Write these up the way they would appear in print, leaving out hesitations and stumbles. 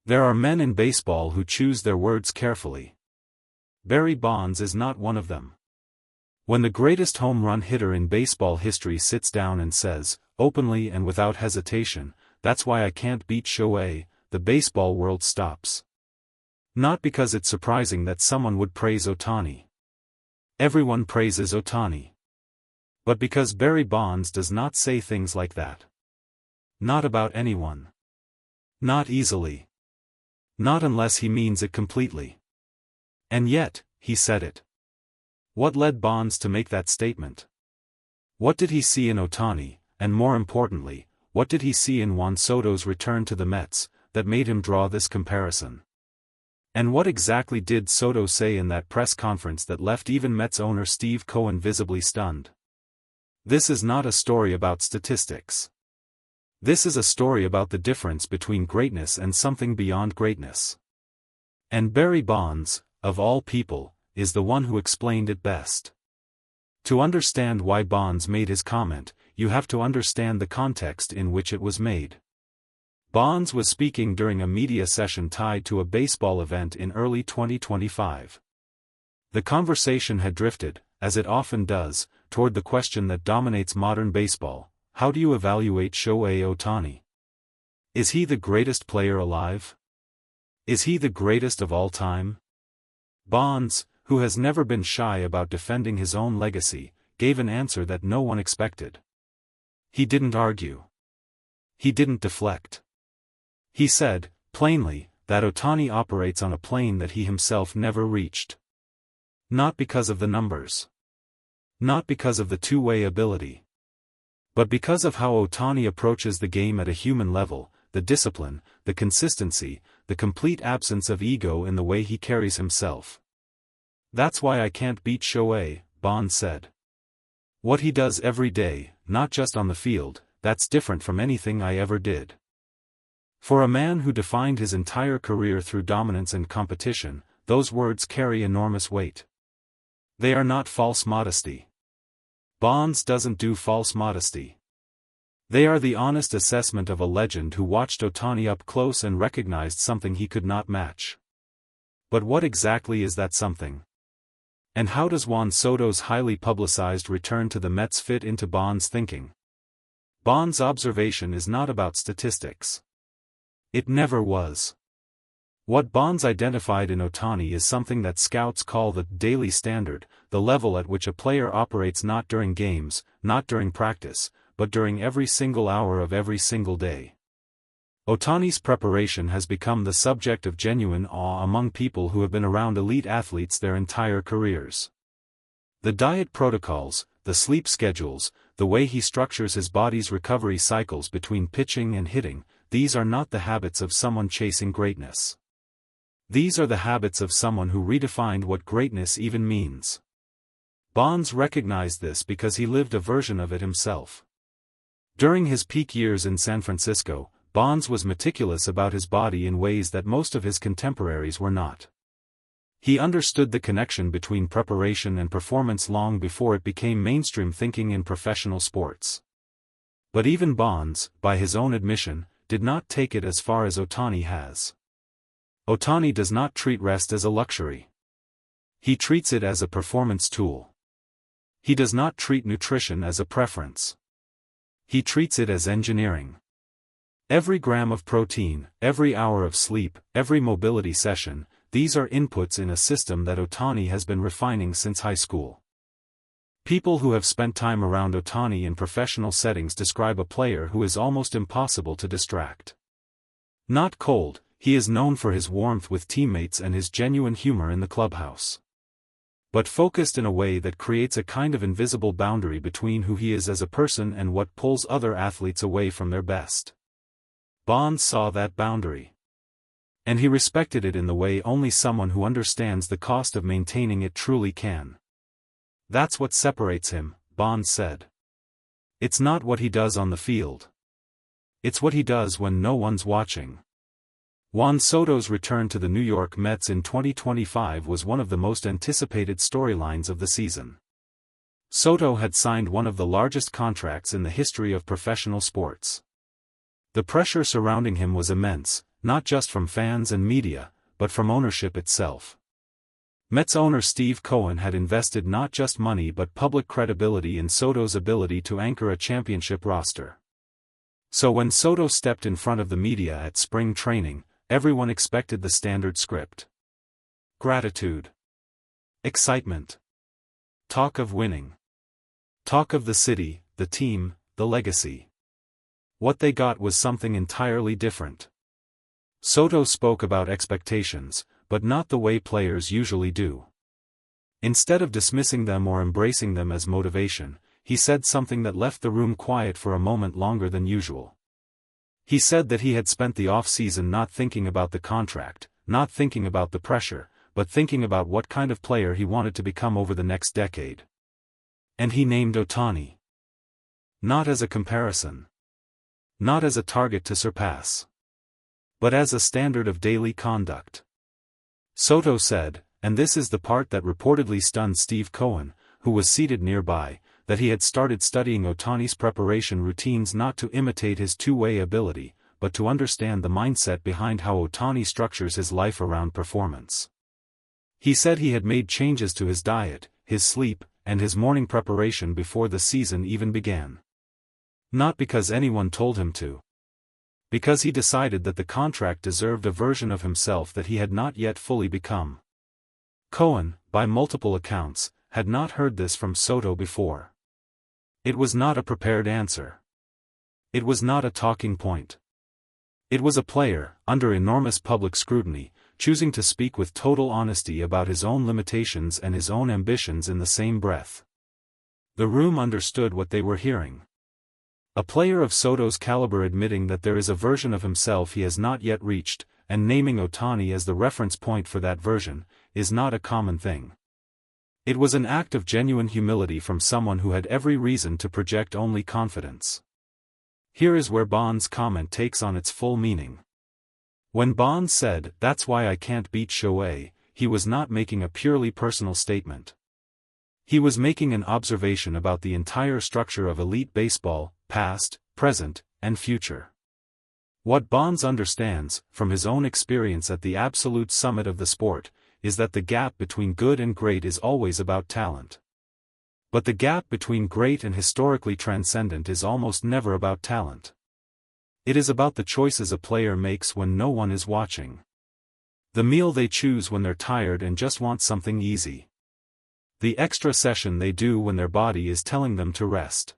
There are men in baseball who choose their words carefully. Barry Bonds is not one of them. When the greatest home run hitter in baseball history sits down and says, openly and without hesitation, "That's why I can't beat Shohei," the baseball world stops. Not because it's surprising that someone would praise Ohtani. Everyone praises Ohtani. But because Barry Bonds does not say things like that. Not about anyone. Not easily. Not unless he means it completely. And yet, he said it. What led Bonds to make that statement? What did he see in Ohtani, and more importantly, what did he see in Juan Soto's return to the Mets, that made him draw this comparison? And what exactly did Soto say in that press conference that left even Mets owner Steve Cohen visibly stunned? This is not a story about statistics. This is a story about the difference between greatness and something beyond greatness. And Barry Bonds, of all people, is the one who explained it best. To understand why Bonds made his comment, you have to understand the context in which it was made. Bonds was speaking during a media session tied to a baseball event in early 2025. The conversation had drifted, as it often does, toward the question that dominates modern baseball: how do you evaluate Shohei Ohtani? Is he the greatest player alive? Is he the greatest of all time? Bonds, who has never been shy about defending his own legacy, gave an answer that no one expected. He didn't argue. He didn't deflect. He said, plainly, that Ohtani operates on a plane that he himself never reached. Not because of the numbers. Not because of the two-way ability. But because of how Ohtani approaches the game at a human level, the discipline, the consistency, the complete absence of ego in the way he carries himself. That's why I can't beat Shohei, Bonds said. What he does every day, not just on the field, that's different from anything I ever did. For a man who defined his entire career through dominance and competition, those words carry enormous weight. They are not false modesty. Bonds doesn't do false modesty. They are the honest assessment of a legend who watched Ohtani up close and recognized something he could not match. But what exactly is that something? And how does Juan Soto's highly publicized return to the Mets fit into Bonds' thinking? Bonds' observation is not about statistics. It never was. What Bonds identified in Ohtani is something that scouts call the daily standard, the level at which a player operates not during games, not during practice, but during every single hour of every single day. Ohtani's preparation has become the subject of genuine awe among people who have been around elite athletes their entire careers. The diet protocols, the sleep schedules, the way he structures his body's recovery cycles between pitching and hitting, these are not the habits of someone chasing greatness. These are the habits of someone who redefined what greatness even means. Bonds recognized this because he lived a version of it himself. During his peak years in San Francisco, Bonds was meticulous about his body in ways that most of his contemporaries were not. He understood the connection between preparation and performance long before it became mainstream thinking in professional sports. But even Bonds, by his own admission, did not take it as far as Ohtani has. Ohtani does not treat rest as a luxury. He treats it as a performance tool. He does not treat nutrition as a preference. He treats it as engineering. Every gram of protein, every hour of sleep, every mobility session, these are inputs in a system that Ohtani has been refining since high school. People who have spent time around Ohtani in professional settings describe a player who is almost impossible to distract. Not cold, he is known for his warmth with teammates and his genuine humor in the clubhouse. But focused in a way that creates a kind of invisible boundary between who he is as a person and what pulls other athletes away from their best. Bonds saw that boundary. And he respected it in the way only someone who understands the cost of maintaining it truly can. That's what separates him, Bonds said. It's not what he does on the field. It's what he does when no one's watching. Juan Soto's return to the New York Mets in 2025 was one of the most anticipated storylines of the season. Soto had signed one of the largest contracts in the history of professional sports. The pressure surrounding him was immense, not just from fans and media, but from ownership itself. Mets owner Steve Cohen had invested not just money but public credibility in Soto's ability to anchor a championship roster. So when Soto stepped in front of the media at spring training, everyone expected the standard script. Gratitude. Excitement. Talk of winning. Talk of the city, the team, the legacy. What they got was something entirely different. Soto spoke about expectations, but not the way players usually do. Instead of dismissing them or embracing them as motivation, he said something that left the room quiet for a moment longer than usual. He said that he had spent the off-season not thinking about the contract, not thinking about the pressure, but thinking about what kind of player he wanted to become over the next decade. And he named Ohtani. Not as a comparison. Not as a target to surpass. But as a standard of daily conduct. Soto said, and this is the part that reportedly stunned Steve Cohen, who was seated nearby, that he had started studying Ohtani's preparation routines not to imitate his two-way ability, but to understand the mindset behind how Ohtani structures his life around performance. He said he had made changes to his diet, his sleep, and his morning preparation before the season even began. Not because anyone told him to. Because he decided that the contract deserved a version of himself that he had not yet fully become. Cohen, by multiple accounts, had not heard this from Soto before. It was not a prepared answer. It was not a talking point. It was a player, under enormous public scrutiny, choosing to speak with total honesty about his own limitations and his own ambitions in the same breath. The room understood what they were hearing. A player of Soto's caliber admitting that there is a version of himself he has not yet reached, and naming Ohtani as the reference point for that version, is not a common thing. It was an act of genuine humility from someone who had every reason to project only confidence. Here is where Bond's comment takes on its full meaning. When Bond said, "That's why I can't beat Shohei," he was not making a purely personal statement. He was making an observation about the entire structure of elite baseball, past, present, and future. What Bonds understands, from his own experience at the absolute summit of the sport, is that the gap between good and great is always about talent. But the gap between great and historically transcendent is almost never about talent. It is about the choices a player makes when no one is watching. The meal they choose when they're tired and just want something easy. The extra session they do when their body is telling them to rest.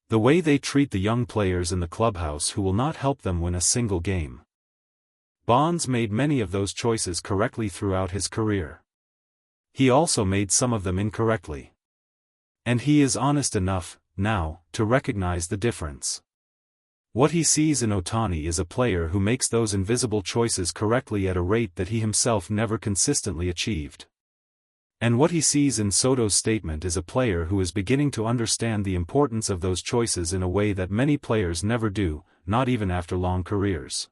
The way they treat the young players in the clubhouse who will not help them win a single game. Bonds made many of those choices correctly throughout his career. He also made some of them incorrectly. And he is honest enough, now, to recognize the difference. What he sees in Ohtani is a player who makes those invisible choices correctly at a rate that he himself never consistently achieved. And what he sees in Soto's statement is a player who is beginning to understand the importance of those choices in a way that many players never do, not even after long careers.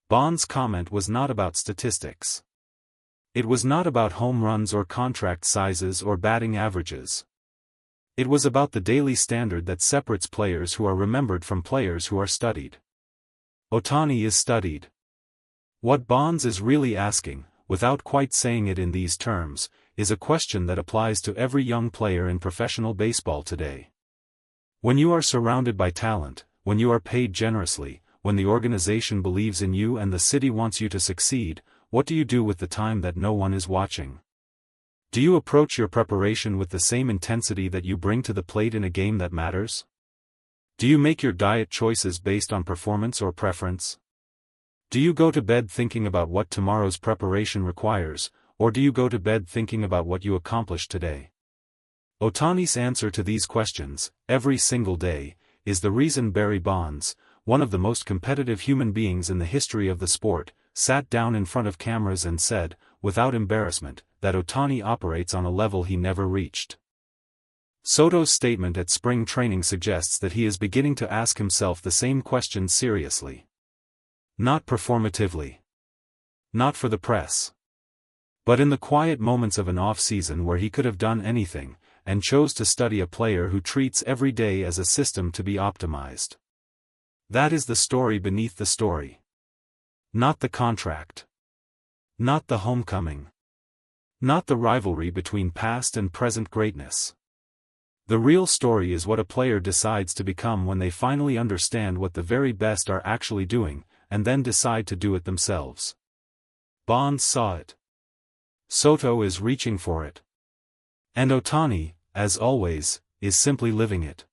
Bond's comment was not about statistics. It was not about home runs or contract sizes or batting averages. It was about the daily standard that separates players who are remembered from players who are studied. Ohtani is studied. What Bonds is really asking, without quite saying it in these terms, is a question that applies to every young player in professional baseball today. When you are surrounded by talent, when you are paid generously, when the organization believes in you and the city wants you to succeed, what do you do with the time that no one is watching? Do you approach your preparation with the same intensity that you bring to the plate in a game that matters? Do you make your diet choices based on performance or preference? Do you go to bed thinking about what tomorrow's preparation requires, or do you go to bed thinking about what you accomplished today? Ohtani's answer to these questions, every single day, is the reason Barry Bonds, one of the most competitive human beings in the history of the sport, sat down in front of cameras and said, without embarrassment, that Ohtani operates on a level he never reached. Soto's statement at spring training suggests that he is beginning to ask himself the same question seriously. Not performatively. Not for the press. But in the quiet moments of an off-season where he could have done anything, and chose to study a player who treats every day as a system to be optimized. That is the story beneath the story. Not the contract. Not the homecoming. Not the rivalry between past and present greatness. The real story is what a player decides to become when they finally understand what the very best are actually doing, and then decide to do it themselves. Bonds saw it. Soto is reaching for it. And Ohtani, as always, is simply living it.